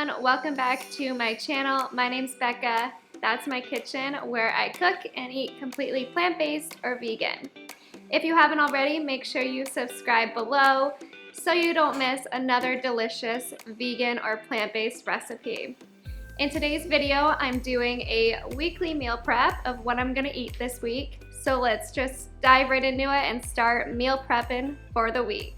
everyone, welcome back to my channel. My name's Becca. That's my kitchen where I cook and eat completely plant-based or vegan. If you haven't already, make sure you subscribe below so you don't miss another delicious vegan or plant-based recipe. In today's video, I'm doing a weekly meal prep of what I'm gonna eat this week. So let's just dive right into it and start meal prepping for the week.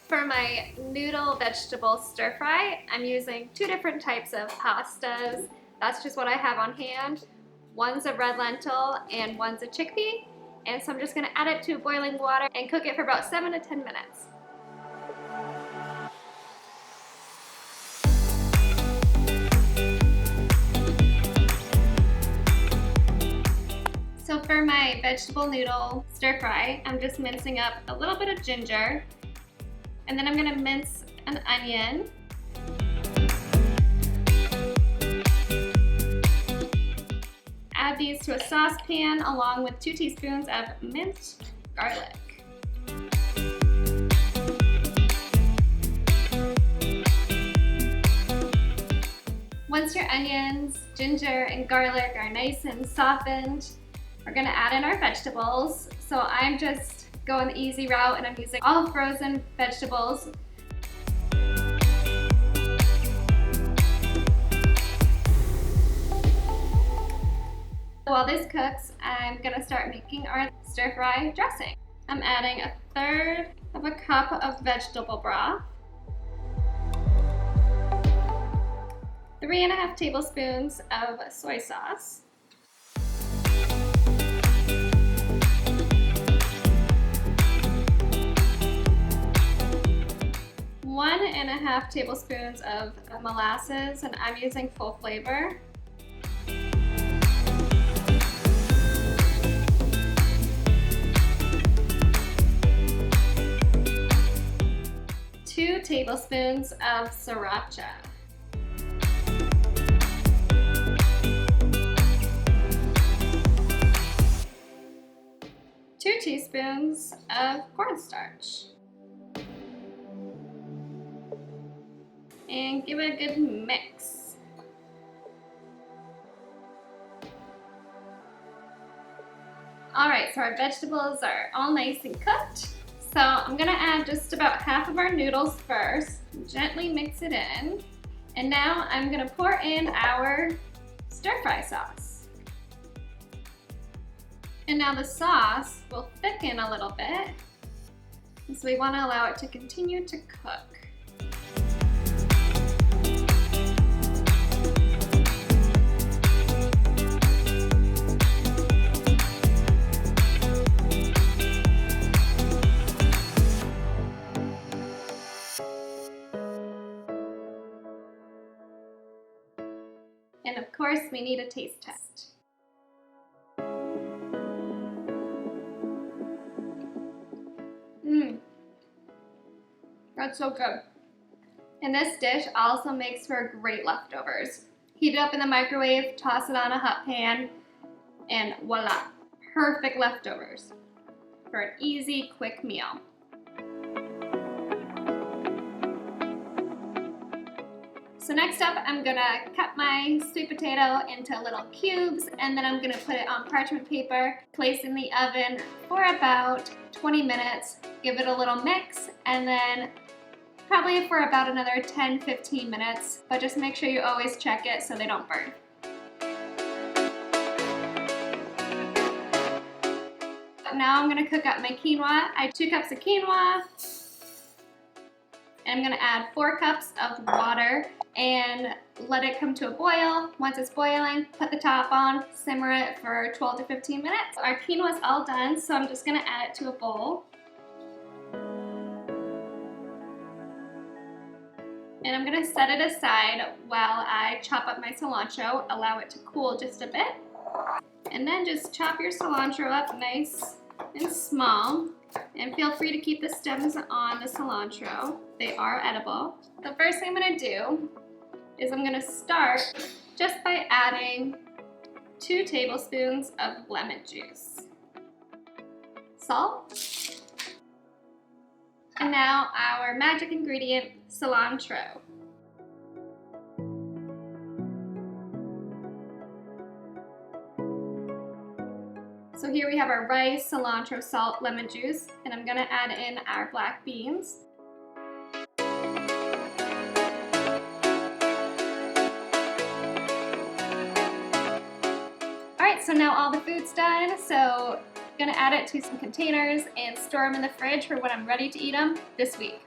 For my noodle vegetable stir fry, I'm using two different types of pastas. That's just what I have on hand. One's a red lentil and one's a chickpea. And so I'm just gonna add it to boiling water and cook it for about 7 to 10 minutes. So for my vegetable noodle stir fry, I'm just mincing up a little bit of ginger. And then I'm gonna mince an onion. Add these to a saucepan along with 2 teaspoons of minced garlic. Once your onions, ginger, and garlic are nice and softened, we're gonna add in our vegetables. So I'm just going the easy route and I'm using all frozen vegetables. While this cooks, I'm gonna start making our stir fry dressing. I'm adding 1/3 of a cup of vegetable broth, 3½ tablespoons of soy sauce, 1½ tablespoons of molasses, and I'm using full flavor. 2 tablespoons of sriracha. 2 teaspoons of cornstarch. And give it a good mix. Alright, so our vegetables are all nice and cooked. So I'm gonna add just about half of our noodles first, gently mix it in. And now I'm gonna pour in our stir fry sauce. And now the sauce will thicken a little bit. And so we wanna allow it to continue to cook. And of course, we need a taste test. That's so good. And this dish also makes for great leftovers. Heat it up in the microwave, toss it on a hot pan, and voila, perfect leftovers for an easy, quick meal. So next up, I'm gonna cut my sweet potato into little cubes, and then I'm gonna put it on parchment paper, place in the oven for about 20 minutes, give it a little mix, and then probably for about another 10-15 minutes, but just make sure you always check it so they don't burn. Now I'm gonna cook up my quinoa. I have 2 cups of quinoa, and I'm gonna add 4 cups of water and let it come to a boil. Once it's boiling, put the top on, simmer it for 12 to 15 minutes. Our quinoa is all done, so I'm just gonna add it to a bowl. And I'm gonna set it aside while I chop up my cilantro, allow it to cool just a bit. And then just chop your cilantro up nice and small. And feel free to keep the stems on the cilantro. They are edible. The first thing I'm gonna do is I'm gonna start just by adding 2 tablespoons of lemon juice, salt, And now our magic ingredient, cilantro. So here we have our rice, cilantro, salt, lemon juice, and I'm gonna add in our black beans. Alright, so now all the food's done, so I'm gonna add it to some containers and store them in the fridge for when I'm ready to eat them this week.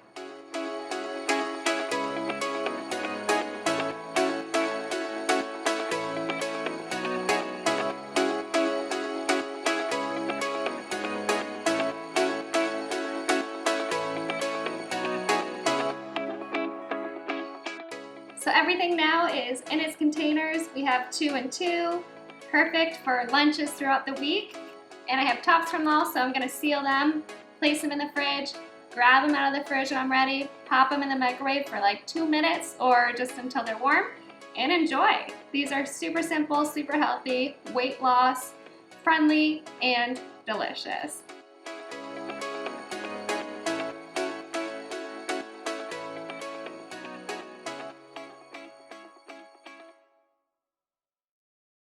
So everything now is in its containers. We have 2 and 2, perfect for lunches throughout the week. And I have tops from them all, so I'm gonna seal them, place them in the fridge, grab them out of the fridge when I'm ready, pop them in the microwave for like 2 minutes or just until they're warm, and enjoy. These are super simple, super healthy, weight loss, friendly, and delicious.